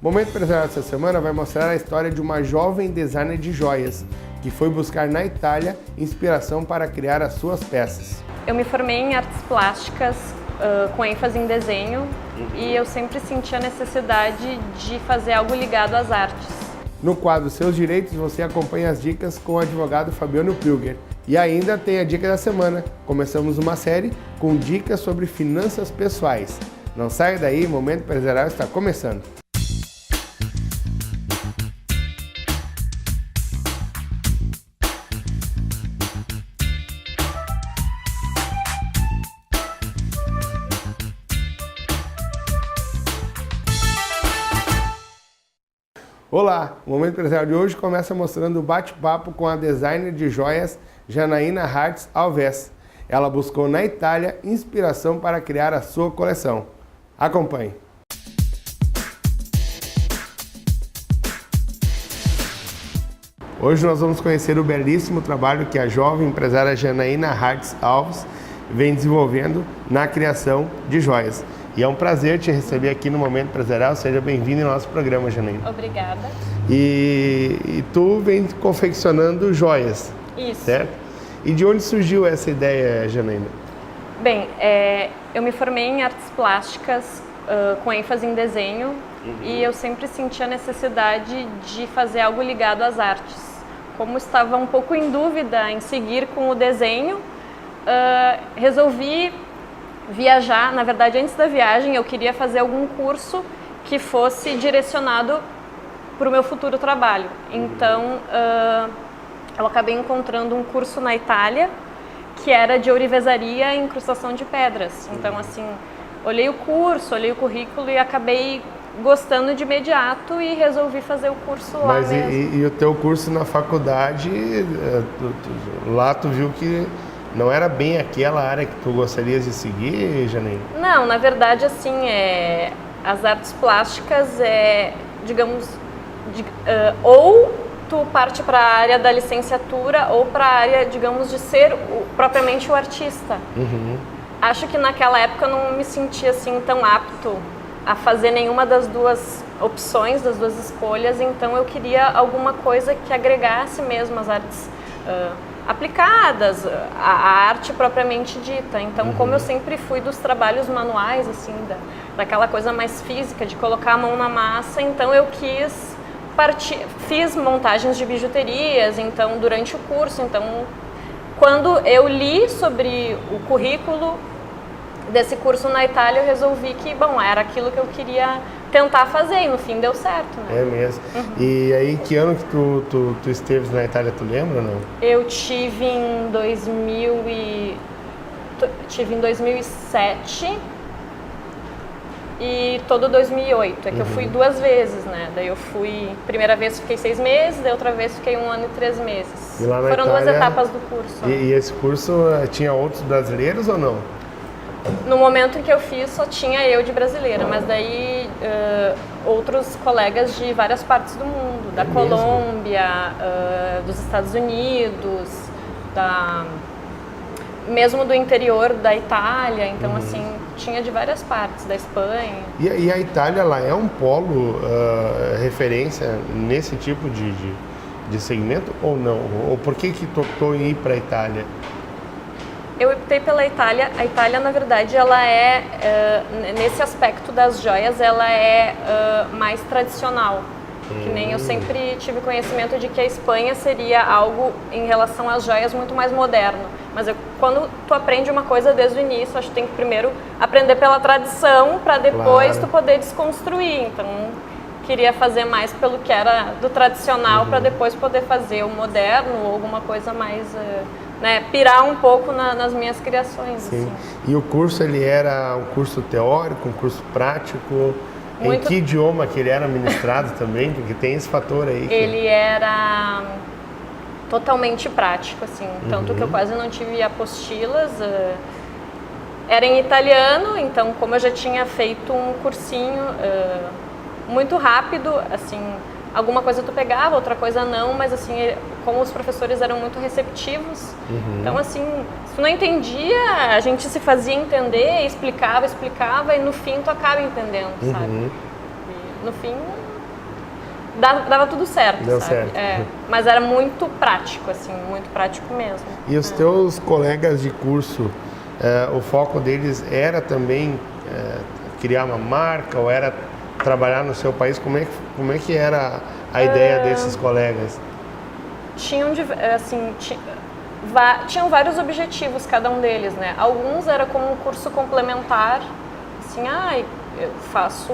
O Momento Empresarial dessa semana vai mostrar a história de uma jovem designer de joias que foi buscar na Itália inspiração para criar as suas peças. Eu me formei em artes plásticas com ênfase em desenho e eu sempre senti a necessidade de fazer algo ligado às artes. No quadro Seus Direitos, você acompanha as dicas com o advogado Fabiano Pilger. E ainda tem a dica da semana. Começamos uma série com dicas sobre finanças pessoais. Não saia daí, o Momento Empresarial está começando. Olá, o Momento Empresarial de hoje começa mostrando o bate-papo com a designer de joias Janaína Hartz Alves. Ela buscou na Itália inspiração para criar a sua coleção. Acompanhe. Hoje nós vamos conhecer o belíssimo trabalho que a jovem empresária Janaína Hartz Alves vem desenvolvendo na criação de joias. E é um prazer te receber aqui no Momento Empresarial. Seja bem-vindo ao nosso programa, Janaína. Obrigada. E tu vem confeccionando joias, Isso. certo? E de onde surgiu essa ideia, Janaína? Bem, eu me formei em artes plásticas com ênfase em desenho e eu sempre senti a necessidade de fazer algo ligado às artes. Como estava um pouco em dúvida em seguir com o desenho, resolvi viajar. Na verdade, antes da viagem, eu queria fazer algum curso que fosse direcionado para o meu futuro trabalho. Então, eu acabei encontrando um curso na Itália que era de ourivesaria e incrustação de pedras. Então, assim, olhei o curso, olhei o currículo e acabei gostando de imediato e resolvi fazer o curso lá mesmo. E o teu curso na faculdade, lá tu viu que não era bem aquela área que tu gostarias de seguir, Janaína? Não, na verdade, assim, as artes plásticas digamos, ou tu parte para a área da licenciatura ou para a área, digamos, de ser propriamente o artista. Acho que naquela época eu não me sentia assim tão apto a fazer nenhuma das duas opções, das duas escolhas, então eu queria alguma coisa que agregasse mesmo as artes aplicadas, a arte propriamente dita. Então, como eu sempre fui dos trabalhos manuais, assim, daquela coisa mais física, de colocar a mão na massa, então eu fiz montagens de bijuterias, então, durante o curso. Então, quando eu li sobre o currículo desse curso na Itália, eu resolvi que, bom, era aquilo que eu queria tentar fazer e no fim deu certo, né? É mesmo. E aí, que ano que tu esteves na Itália, tu lembra ou não? Eu tive em 2007 e todo 2008. É que eu fui duas vezes, né? Daí eu fui, primeira vez fiquei 6 meses, da outra vez fiquei 1 ano e 3 meses. E lá na Foram Itália, 2 etapas do curso. E esse curso tinha outros brasileiros ou não? No momento em que eu fiz, só tinha eu de brasileira, mas daí outros colegas de várias partes do mundo, da Colômbia, dos Estados Unidos, mesmo do interior da Itália, então assim, tinha de várias partes, da Espanha. E a Itália, ela é um polo referência nesse tipo de segmento ou não? Ou por que tu optou em ir para a Itália? Eu optei pela Itália. A Itália, na verdade, ela nesse aspecto das joias, ela é mais tradicional. Que nem eu sempre tive conhecimento de que a Espanha seria algo em relação às joias muito mais moderno. Mas quando tu aprende uma coisa desde o início, acho que tem que primeiro aprender pela tradição para depois tu poder desconstruir. Então, queria fazer mais pelo que era do tradicional para depois poder fazer o moderno ou alguma coisa mais... pirar um pouco nas minhas criações. Sim. Assim. E o curso, ele era um curso teórico, um curso prático? Em que idioma que ele era ministrado também? Porque tem esse fator aí. Ele era totalmente prático, assim. Tanto que eu quase não tive apostilas. Era em italiano, então como eu já tinha feito um cursinho muito rápido, assim... Alguma coisa tu pegava, outra coisa não, mas assim, como os professores eram muito receptivos, então assim, se tu não entendia, a gente se fazia entender, explicava, e no fim tu acaba entendendo, sabe? E, no fim, dava tudo certo, Deu sabe? certo. Mas era muito prático, assim, muito prático mesmo. E os teus colegas de curso, o foco deles era também criar uma marca ou era trabalhar no seu país? Como é que era a ideia desses colegas? Tinham vários objetivos cada um deles, né? Alguns era como um curso complementar, assim, eu faço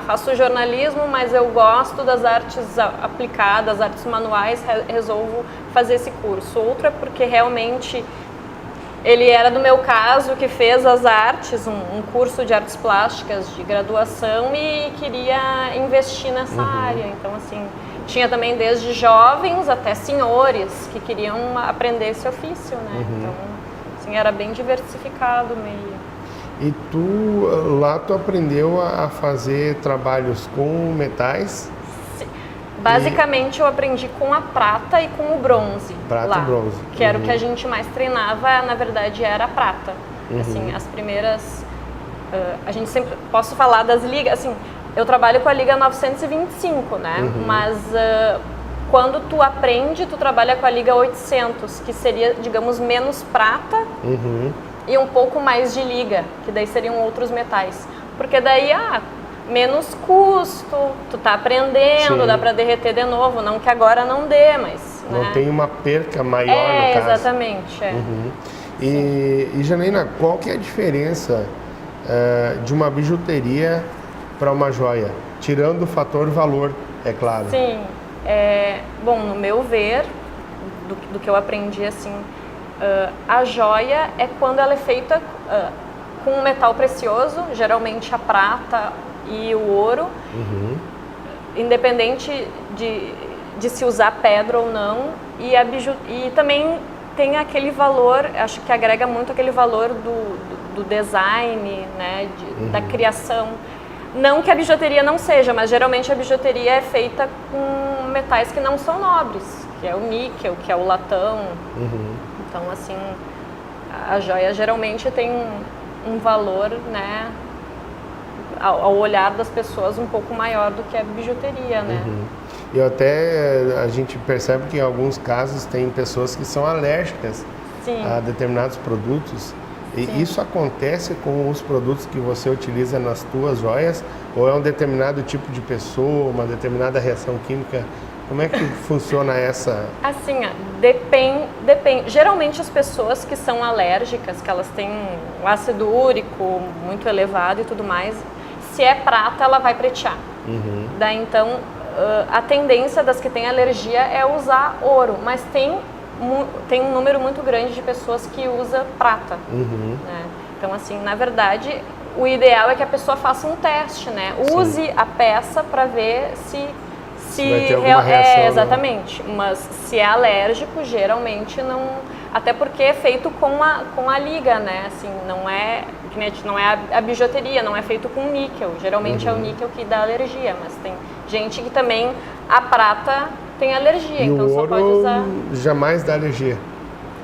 faço jornalismo, mas eu gosto das artes aplicadas, artes manuais, resolvo fazer esse curso. Outro é porque realmente ele era do meu caso, que fez as artes, um curso de artes plásticas de graduação e queria investir nessa área. Então, assim, tinha também desde jovens até senhores que queriam aprender esse ofício, né? Então, assim, era bem diversificado o meio. E lá tu aprendeu a fazer trabalhos com metais? Sim. Basicamente eu aprendi com a prata e com o bronze. Prata lá, e bronze. Que era o que a gente mais treinava, na verdade era a prata. Assim, as primeiras... a gente sempre... Posso falar das ligas, assim, eu trabalho com a liga 925, né? Mas quando tu aprende, tu trabalha com a liga 800, que seria, digamos, menos prata e um pouco mais de liga, que daí seriam outros metais. Porque daí, menos custo, tu tá aprendendo, Sim. dá para derreter de novo, não que agora não dê, mas... Não né? tem uma perca maior no caso. Exatamente. E Janaína, qual que é a diferença de uma bijuteria para uma joia? Tirando o fator valor, é claro. Sim. Bom, no meu ver, do que eu aprendi, assim, a joia é quando ela é feita com um metal precioso, geralmente a prata e o ouro, independente de se usar pedra ou não, e também tem aquele valor, acho que agrega muito aquele valor do design, né, da criação. Não que a bijuteria não seja, mas geralmente a bijuteria é feita com metais que não são nobres, que é o níquel, que é o latão. Então, assim, a joia geralmente tem um valor, né, ao olhar das pessoas um pouco maior do que a bijuteria, né? E até a gente percebe que em alguns casos tem pessoas que são alérgicas a determinados produtos. E isso acontece com os produtos que você utiliza nas tuas joias? Ou é um determinado tipo de pessoa, uma determinada reação química? Como é que funciona essa? Assim, depende. Geralmente as pessoas que são alérgicas, que elas têm um ácido úrico muito elevado e tudo mais, se é prata, ela vai pretear. Daí então, a tendência das que têm alergia é usar ouro, mas tem um número muito grande de pessoas que usa prata. Né? Então, assim, na verdade, o ideal é que a pessoa faça um teste, né? Use a peça para ver se vai ter alguma reação, exatamente. Não. Mas se é alérgico, geralmente não. Até porque é feito com a liga, né? Assim, não é a bijuteria, não é feito com níquel. Geralmente é o níquel que dá alergia, mas tem gente que também a prata tem alergia, e então o só ouro pode usar. Jamais dá alergia.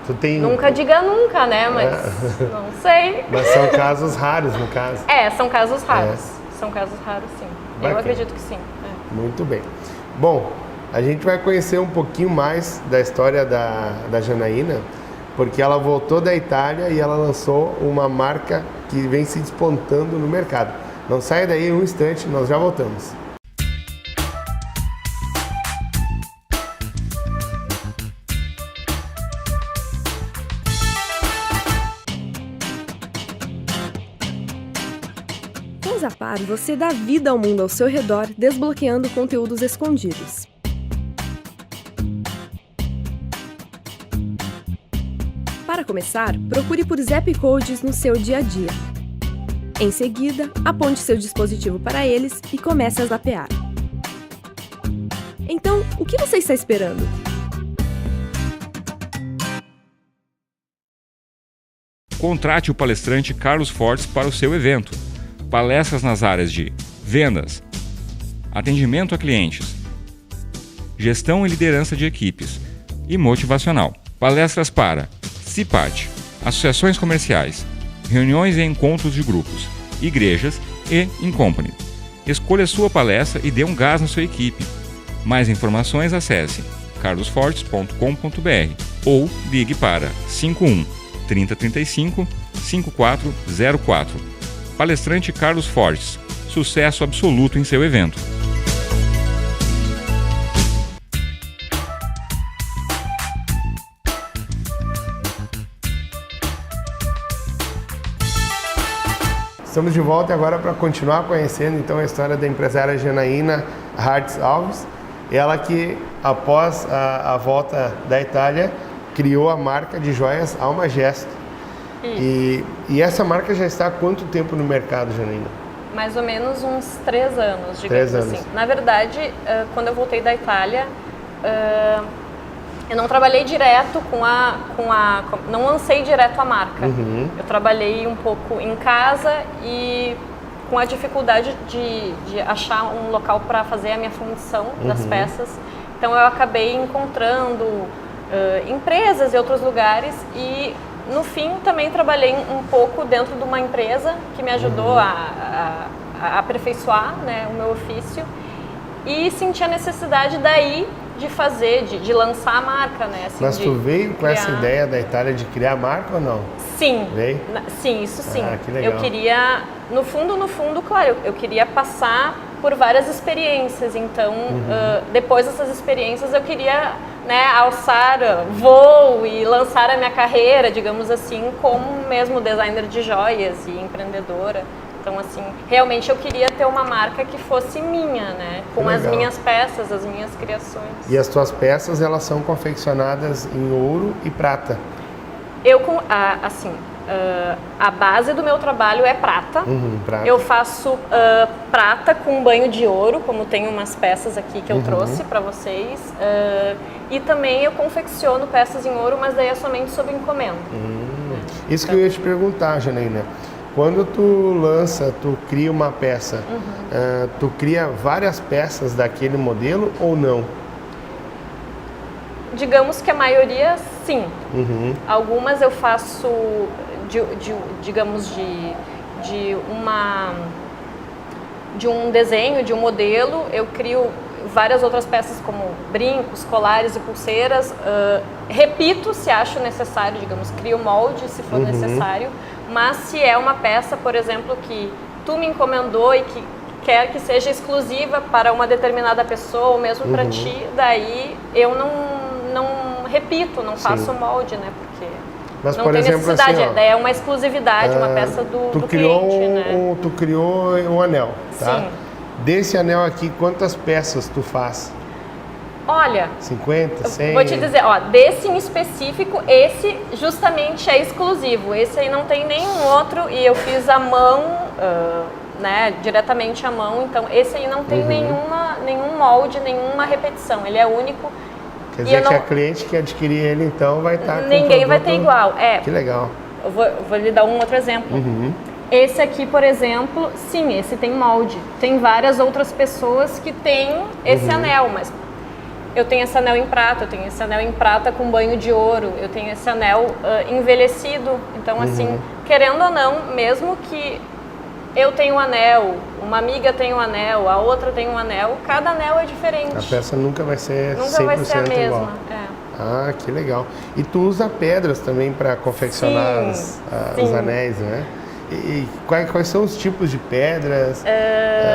Tu tem... Nunca diga nunca, né? Mas não sei. Mas são casos raros, no caso. São casos raros. São casos raros, sim. Bacana. Eu acredito que sim. Muito bem. Bom, a gente vai conhecer um pouquinho mais da história da Janaína, porque ela voltou da Itália e ela lançou uma marca que vem se despontando no mercado. Não saia daí um instante, nós já voltamos. Com Zapar, você dá vida ao mundo ao seu redor, desbloqueando conteúdos escondidos. Para começar, procure por Zap Codes no seu dia a dia. Em seguida, aponte seu dispositivo para eles e comece a zapear. Então, o que você está esperando? Contrate o palestrante Carlos Fortes para o seu evento. Palestras nas áreas de vendas, atendimento a clientes, gestão e liderança de equipes e motivacional. Palestras para CIPAT, associações comerciais, reuniões e encontros de grupos, igrejas e in company. Escolha sua palestra e dê um gás na sua equipe. Mais informações acesse carlosfortes.com.br ou ligue para 51 3035 5404. Palestrante Carlos Fortes. Sucesso absoluto em seu evento. Estamos de volta agora para continuar conhecendo então a história da empresária Janaína Hartz Alves. Ela que, após a volta da Itália, criou a marca de joias Alma Gesto. E essa marca já está há quanto tempo no mercado, Janaína? Mais ou menos uns 3 anos, digamos 3 anos. assim. Na verdade, quando eu voltei da Itália, eu não trabalhei direto não lancei direto a marca. Eu trabalhei um pouco em casa e com a dificuldade de achar um local para fazer a minha função das peças. Então eu acabei encontrando empresas e outros lugares e no fim também trabalhei um pouco dentro de uma empresa que me ajudou a aperfeiçoar, né, o meu ofício e senti a necessidade daí de fazer, de lançar a marca, né? Assim, mas tu veio com essa ideia da Itália de criar a marca ou não? Sim. Veio? Sim, isso sim. Ah, que legal. Eu queria, no fundo, claro, eu queria passar por várias experiências. Então, depois dessas experiências, eu queria, né, alçar voo e lançar a minha carreira, digamos assim, como mesmo designer de joias e empreendedora. Então, assim, realmente eu queria ter uma marca que fosse minha, né? Com as minhas peças, as minhas criações. E as tuas peças, elas são confeccionadas em ouro e prata? A base do meu trabalho é prata. Prata. Eu faço prata com banho de ouro, como tem umas peças aqui que eu trouxe para vocês. E também eu confecciono peças em ouro, mas daí é somente sob encomenda. Isso que eu ia te perguntar, Janaína. Quando tu cria uma peça, tu cria várias peças daquele modelo ou não? Digamos que a maioria, sim. Algumas eu faço, digamos, de um desenho, de um modelo, eu crio várias outras peças como brincos, colares e pulseiras. Repito se acho necessário, digamos, crio molde se for necessário. Mas se é uma peça, por exemplo, que tu me encomendou e que quer que seja exclusiva para uma determinada pessoa ou mesmo para ti, daí eu não repito, não faço molde, né? Porque mas, não por tem exemplo, necessidade, assim, ó, daí é uma exclusividade, uma peça do cliente, né? Tu criou um anel, tá? Sim. Desse anel aqui, quantas peças tu faz? Olha, 50, 100? vou te dizer, ó, desse em específico, esse justamente é exclusivo. Esse aí não tem nenhum outro e eu fiz à mão, né, diretamente à mão. Então, esse aí não tem nenhum molde, nenhuma repetição. Ele é único. Quer dizer que a cliente que adquirir ele, então, vai estar com ninguém vai ter igual. Que legal. Eu vou lhe dar um outro exemplo. Esse aqui, por exemplo, sim, esse tem molde. Tem várias outras pessoas que têm esse anel, mas eu tenho esse anel em prata, eu tenho esse anel em prata com banho de ouro, eu tenho esse anel envelhecido. Então, assim, querendo ou não, mesmo que eu tenho um anel, uma amiga tem um anel, a outra tem um anel, cada anel é diferente. A peça nunca vai ser 100% vai ser a mesma, igual. Ah, que legal. E tu usa pedras também para confeccionar os anéis, né? E quais são os tipos de pedras?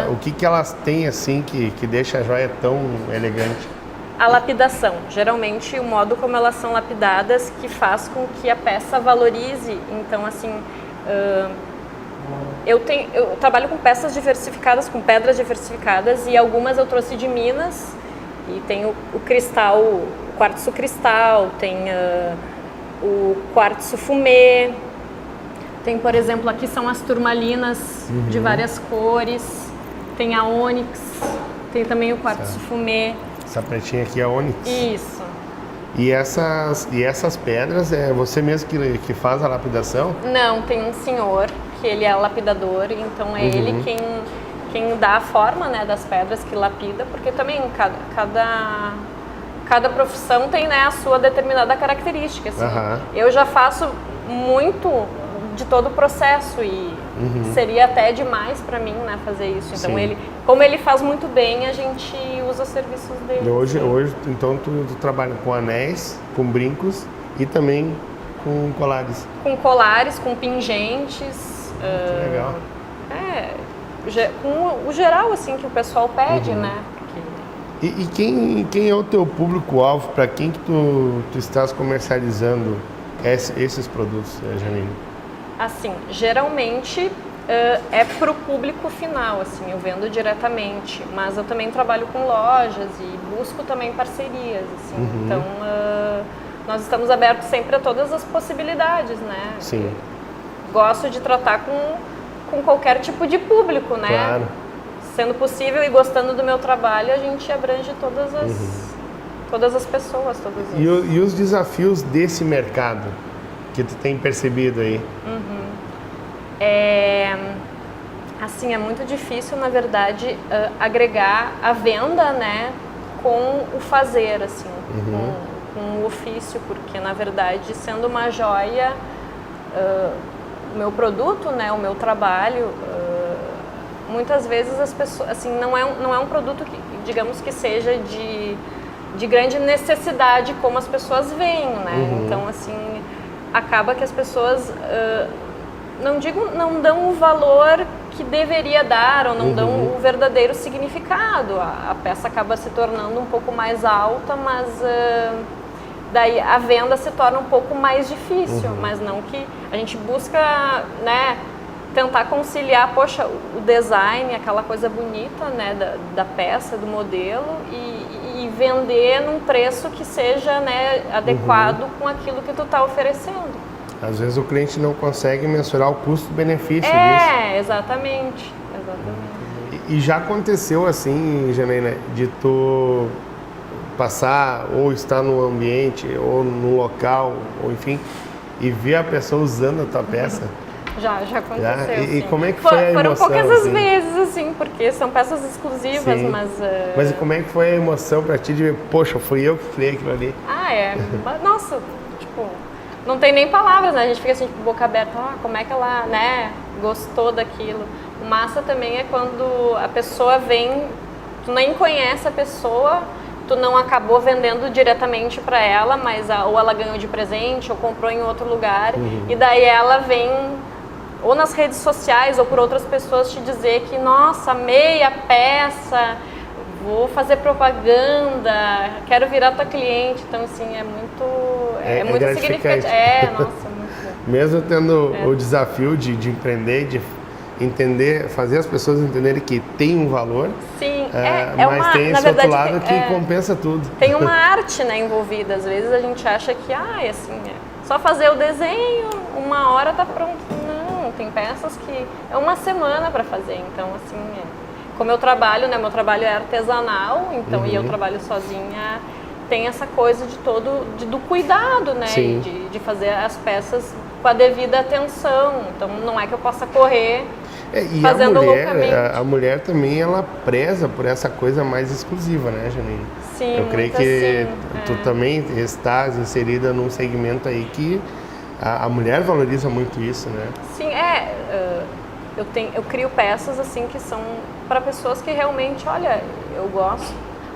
O que elas têm assim que deixa a joia tão elegante? A lapidação. Geralmente o modo como elas são lapidadas que faz com que a peça valorize. Então, assim, eu trabalho com peças diversificadas, com pedras diversificadas, e algumas eu trouxe de Minas. E tem o cristal, o quartzo cristal, tem o quartzo fumê. Tem, por exemplo, aqui são as turmalinas de várias cores. Tem a ônix, tem também o quartzo fumê. Essa pretinha aqui é a ônix? Isso. E essas pedras, é você mesmo que faz a lapidação? Não, tem um senhor que ele é lapidador, então é ele quem dá a forma, né, das pedras, que lapida, porque também cada profissão tem, né, a sua determinada característica. Assim. Eu já faço muito de todo o processo e seria até demais para mim, né, fazer isso. Então Sim. como ele faz muito bem, a gente usa os serviços dele. Hoje então, tu trabalha com anéis, com brincos e também com colares. Com colares, com pingentes. Que legal. Com o geral, assim, que o pessoal pede, né? E quem é o teu público-alvo? Para quem que tu estás comercializando esses produtos, Janine? Assim, geralmente é para o público final, assim, eu vendo diretamente, mas eu também trabalho com lojas e busco também parcerias, assim, então nós estamos abertos sempre a todas as possibilidades, né? Sim. Gosto de tratar com qualquer tipo de público, né? Claro. Sendo possível e gostando do meu trabalho, a gente abrange todas as pessoas. E os desafios desse mercado que tu tem percebido aí? Assim, é muito difícil, na verdade, agregar a venda, né, com o fazer, assim, com o ofício, porque, na verdade, sendo uma joia, o meu produto, né, o meu trabalho, muitas vezes as pessoas, assim, não é um produto que, digamos, que seja de grande necessidade como as pessoas veem, né? Então, assim, acaba que as pessoas não dão o valor que deveria dar ou não dão o verdadeiro significado. A peça acaba se tornando um pouco mais alta, mas daí a venda se torna um pouco mais difícil, mas não que a gente busca, né, tentar conciliar, poxa, o design, aquela coisa bonita, né, da peça, do modelo e vender num preço que seja, né, adequado com aquilo que tu está oferecendo. Às vezes o cliente não consegue mensurar o custo-benefício disso. Exatamente. E já aconteceu assim, Janaína, de tu passar ou estar no ambiente ou no local, ou enfim, e ver a pessoa usando a tua peça? Já aconteceu, E como é que foi a emoção? Foram poucas as assim? vezes, assim, porque são peças exclusivas, Sim. mas... e como é que foi a emoção pra ti de ver, poxa, fui eu que criei aquilo ali? Nossa, tipo, não tem nem palavras, né? A gente fica assim, tipo, boca aberta, como é que ela, né, gostou daquilo. O massa também é quando a pessoa vem, tu nem conhece a pessoa, tu não acabou vendendo diretamente para ela, mas ou ela ganhou de presente, ou comprou em outro lugar, e daí ela vem ou nas redes sociais ou por outras pessoas te dizer que, nossa, amei a peça, vou fazer propaganda, quero virar tua cliente. Então, assim, é muito significativo. Nossa, muito bom. Mesmo tendo o desafio de empreender, de entender, fazer as pessoas entenderem que tem um valor, sim, mas tem esse outro lado que compensa tudo. Tem uma arte, né, envolvida. Às vezes a gente acha que, assim, só fazer o desenho, 1 hora tá pronto. Não, tem peças que é 1 semana para fazer. Então, assim, como eu trabalho, né, meu trabalho é artesanal, então, e eu trabalho sozinha, tem essa coisa do cuidado, né, de fazer as peças com a devida atenção. Então, não é que eu possa correr fazendo loucamente. A mulher também, ela preza por essa coisa mais exclusiva, né, Janine? Sim, eu creio que tu também estás inserida num segmento aí que a mulher valoriza muito isso, né? Sim, eu crio peças assim que são para pessoas que realmente, olha, eu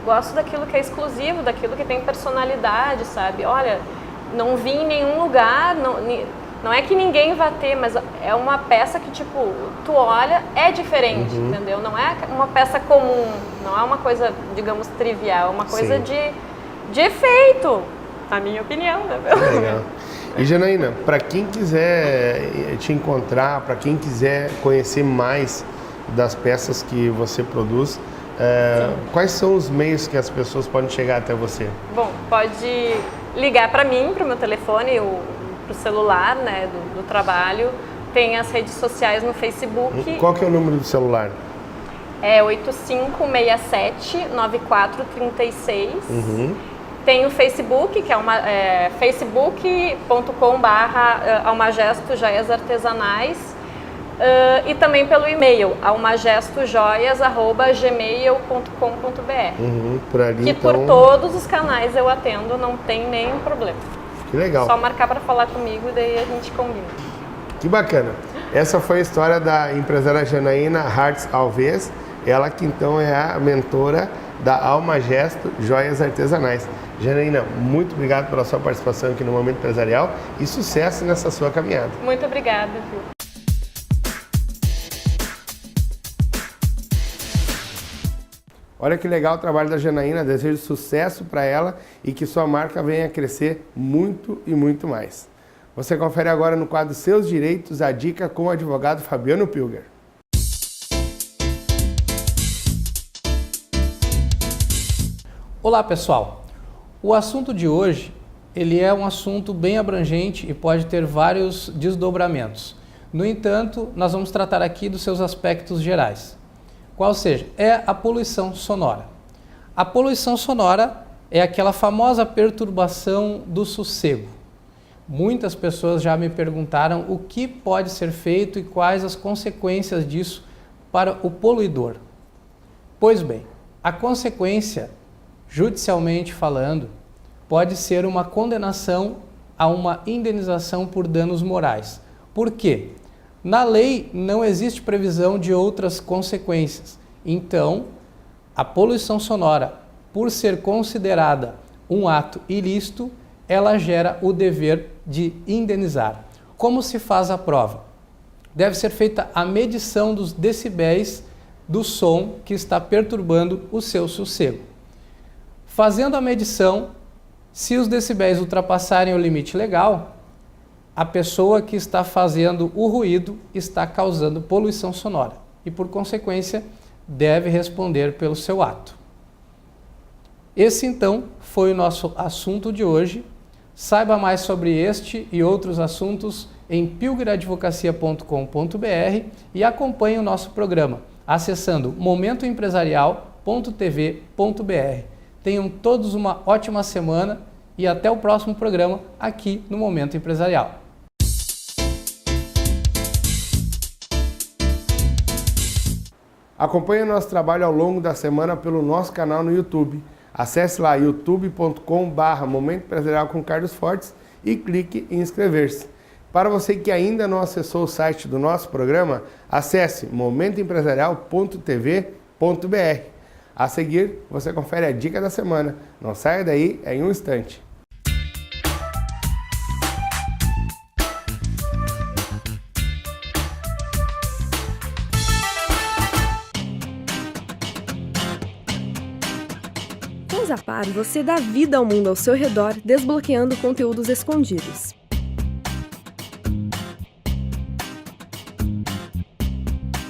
gosto daquilo que é exclusivo, daquilo que tem personalidade, sabe? Olha, não vi em nenhum lugar, não é que ninguém vai ter, mas é uma peça que, tipo, tu olha, é diferente, entendeu? Não é uma peça comum, não é uma coisa, digamos, trivial, é uma coisa de efeito, na minha opinião, né? Legal. E, Janaína, para quem quiser te encontrar, para quem quiser conhecer mais das peças que você produz, quais são os meios que as pessoas podem chegar até você? Bom, pode ligar para mim, para o meu telefone, pro celular, né, do trabalho. Tem as redes sociais no Facebook. Qual que é o número do celular? É 8567-9436. Tem o Facebook, que é facebook.com/Almagesto Joias Artesanais. E também pelo e-mail, almagestojoias@gmail.com.br. Por ali, que então... por todos os canais eu atendo, não tem nenhum problema. Que legal. Só marcar para falar comigo e daí a gente combina. Que bacana. Essa foi a história da empresária Janaína Hartz Alves, ela que então é a mentora da Alma Gesto Joias Artesanais. Janaína, muito obrigado pela sua participação aqui no Momento Empresarial e sucesso nessa sua caminhada. Muito obrigada, viu? Olha que legal o trabalho da Janaína, desejo sucesso para ela e que sua marca venha a crescer muito e muito mais. Você confere agora no quadro Seus Direitos, a dica com o advogado Fabiano Pilger. Olá pessoal, o assunto de hoje ele é um assunto bem abrangente e pode ter vários desdobramentos. No entanto, nós vamos tratar aqui dos seus aspectos gerais. Qual seja, é a poluição sonora. A poluição sonora é aquela famosa perturbação do sossego. Muitas pessoas já me perguntaram o que pode ser feito e quais as consequências disso para o poluidor. Pois bem, a consequência, judicialmente falando, pode ser uma condenação a uma indenização por danos morais. Por quê? Na lei não existe previsão de outras consequências. Então, a poluição sonora, por ser considerada um ato ilícito, ela gera o dever de indenizar. Como se faz a prova? Deve ser feita a medição dos decibéis do som que está perturbando o seu sossego. Fazendo a medição, se os decibéis ultrapassarem o limite legal, a pessoa que está fazendo o ruído está causando poluição sonora e, por consequência, deve responder pelo seu ato. Esse, então, foi o nosso assunto de hoje. Saiba mais sobre este e outros assuntos em pilgeradvocacia.com.br e acompanhe o nosso programa acessando momentoempresarial.tv.br. Tenham todos uma ótima semana e até o próximo programa aqui no Momento Empresarial. Acompanhe o nosso trabalho ao longo da semana pelo nosso canal no YouTube. Acesse lá youtube.com/Momento Empresarial com Carlos Fortes e clique em inscrever-se. Para você que ainda não acessou o site do nosso programa, acesse momentoempresarial.tv.br. A seguir, você confere a dica da semana. Não saia daí, é em um instante. Com o Zapar, você dá vida ao mundo ao seu redor, desbloqueando conteúdos escondidos.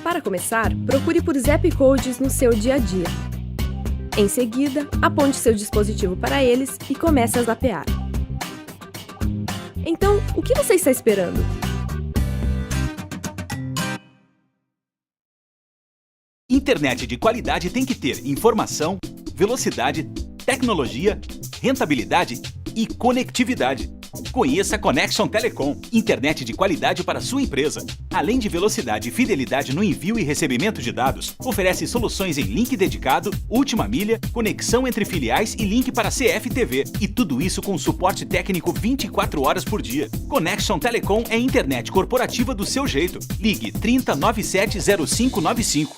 Para começar, procure por Zap Codes no seu dia a dia. Em seguida, aponte seu dispositivo para eles e comece a zapear. Então, o que você está esperando? Internet de qualidade tem que ter informação, velocidade, tecnologia, rentabilidade e conectividade. Conheça a Connection Telecom, internet de qualidade para sua empresa. Além de velocidade e fidelidade no envio e recebimento de dados, oferece soluções em link dedicado, última milha, conexão entre filiais e link para CFTV. E tudo isso com suporte técnico 24 horas por dia. Connection Telecom é internet corporativa do seu jeito. Ligue 30970595.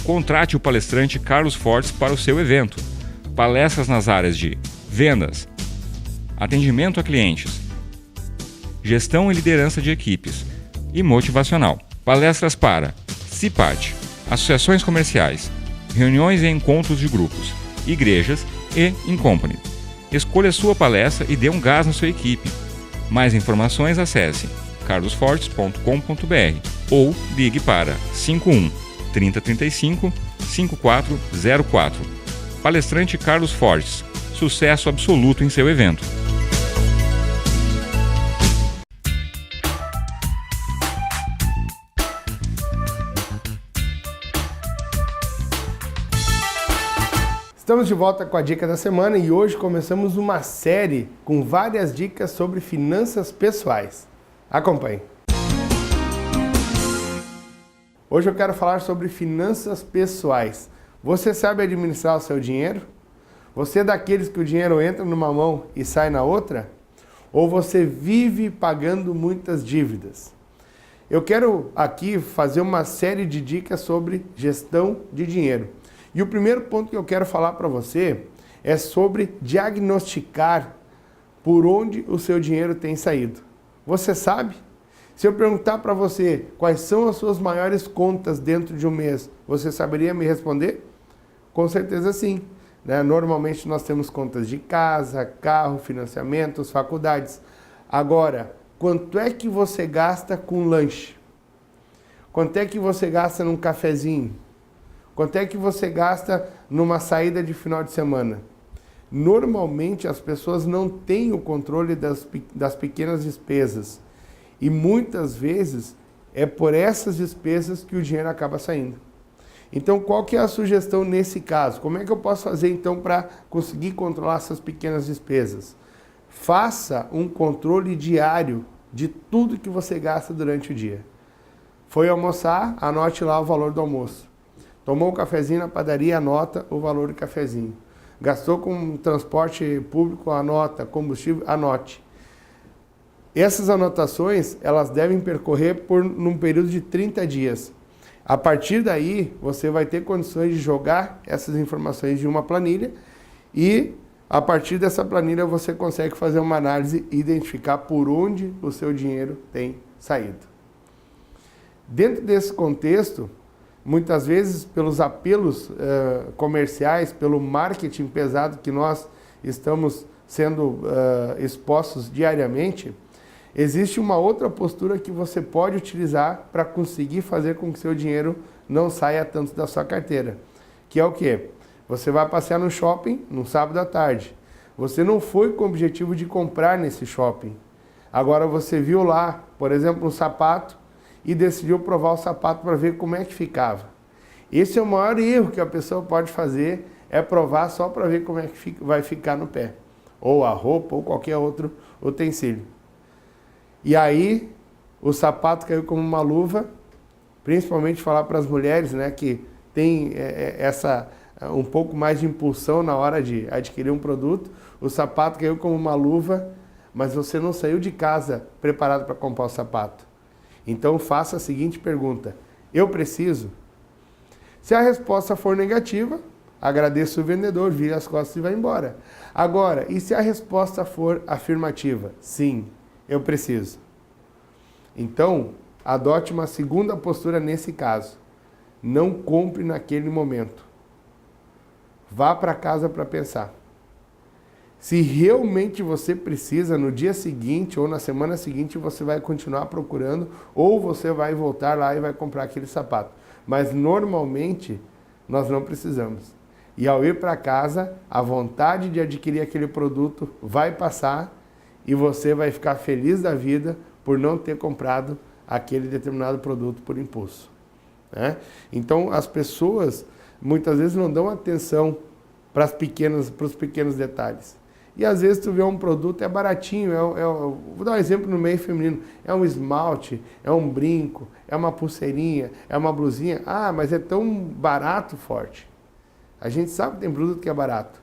Contrate o palestrante Carlos Fortes para o seu evento. Palestras nas áreas de vendas, atendimento a clientes, gestão e liderança de equipes e motivacional. Palestras para CIPAT, associações comerciais, reuniões e encontros de grupos, igrejas e in-company. Escolha sua palestra e dê um gás na sua equipe. Mais informações acesse carlosfortes.com.br ou ligue para 51 3035 5404. Palestrante Carlos Fortes, sucesso absoluto em seu evento. Estamos de volta com a dica da semana e hoje começamos uma série com várias dicas sobre finanças pessoais. Acompanhe. Hoje eu quero falar sobre finanças pessoais. Você sabe administrar o seu dinheiro? Você é daqueles que o dinheiro entra numa mão e sai na outra? Ou você vive pagando muitas dívidas? eu quero aqui fazer uma série de dicas sobre gestão de dinheiro. E o primeiro ponto que eu quero falar para você é sobre diagnosticar por onde o seu dinheiro tem saído. Você sabe? Se eu perguntar para você quais são as suas maiores contas dentro de um mês, você saberia me responder? Com certeza sim. Né? Normalmente nós temos contas de casa, carro, financiamentos, faculdades. Agora, quanto é que você gasta com lanche? Quanto é que você gasta num cafezinho? Quanto é que você gasta numa saída de final de semana? Normalmente as pessoas não têm o controle das pequenas despesas. E muitas vezes é por essas despesas que o dinheiro acaba saindo. Então qual que é a sugestão nesse caso? Como é que eu posso fazer então para conseguir controlar essas pequenas despesas? Faça um controle diário de tudo que você gasta durante o dia. Foi almoçar, anote lá o valor do almoço. Tomou um cafezinho na padaria, anota o valor do cafezinho. Gastou com transporte público, anota. Combustível, anote. Essas anotações, elas devem percorrer num período de 30 dias. A partir daí, você vai ter condições de jogar essas informações de uma planilha e, a partir dessa planilha, você consegue fazer uma análise e identificar por onde o seu dinheiro tem saído. Dentro desse contexto, muitas vezes, pelos apelos comerciais, pelo marketing pesado que nós estamos sendo expostos diariamente, existe uma outra postura que você pode utilizar para conseguir fazer com que seu dinheiro não saia tanto da sua carteira. Que é o quê? Você vai passear no shopping no sábado à tarde. Você não foi com o objetivo de comprar nesse shopping. Agora você viu lá, por exemplo, um sapato e decidiu provar o sapato para ver como é que ficava. Esse é o maior erro que a pessoa pode fazer, é provar só para ver como é que vai ficar no pé. Ou a roupa, ou qualquer outro utensílio. E aí, o sapato caiu como uma luva, principalmente falar para as mulheres, né, que tem um pouco mais de impulsão na hora de adquirir um produto. O sapato caiu como uma luva, mas você não saiu de casa preparado para comprar o sapato. Então faça a seguinte pergunta: eu preciso? Se a resposta for negativa, agradeça o vendedor, vira as costas e vai embora. Agora, e se a resposta for afirmativa? Sim, eu preciso. Então, adote uma segunda postura nesse caso. Não compre naquele momento. Vá para casa para pensar. Se realmente você precisa, no dia seguinte ou na semana seguinte, você vai continuar procurando ou você vai voltar lá e vai comprar aquele sapato. Mas normalmente nós não precisamos. E ao ir para casa, a vontade de adquirir aquele produto vai passar e você vai ficar feliz da vida por não ter comprado aquele determinado produto por impulso. Né? Então as pessoas muitas vezes não dão atenção para os pequenos detalhes. E às vezes tu vê um produto, é baratinho, vou dar um exemplo no meio feminino, é um esmalte, é um brinco, é uma pulseirinha, é uma blusinha. Ah, mas é tão barato, Forte. A gente sabe que tem produto que é barato.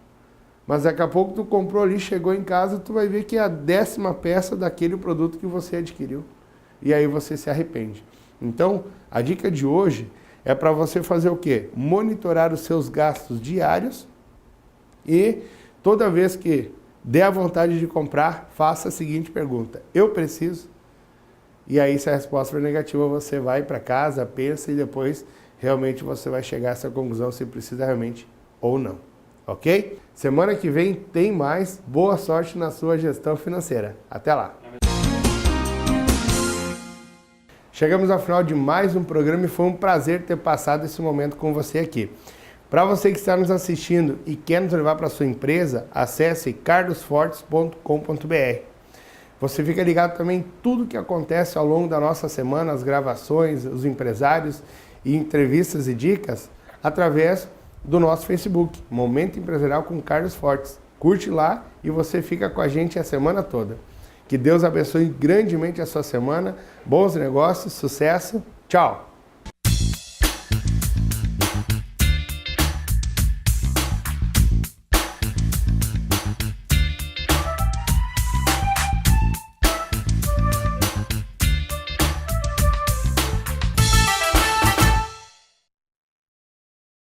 Mas daqui a pouco tu comprou ali, chegou em casa, tu vai ver que é a 10ª peça daquele produto que você adquiriu. E aí você se arrepende. Então, a dica de hoje é para você fazer o quê? Monitorar os seus gastos diários e toda vez que der a vontade de comprar, faça a seguinte pergunta: eu preciso? E aí, se a resposta for negativa, você vai para casa, pensa e depois realmente você vai chegar a essa conclusão se precisa realmente ou não. Ok? Semana que vem tem mais. Boa sorte na sua gestão financeira. Até lá! Chegamos ao final de mais um programa e foi um prazer ter passado esse momento com você aqui. Para você que está nos assistindo e quer nos levar para a sua empresa, acesse carlosfortes.com.br. Você fica ligado também em tudo que acontece ao longo da nossa semana, as gravações, os empresários e entrevistas e dicas através do nosso Facebook, Momento Empresarial com Carlos Fortes. Curte lá e você fica com a gente a semana toda. Que Deus abençoe grandemente a sua semana, bons negócios, sucesso, tchau!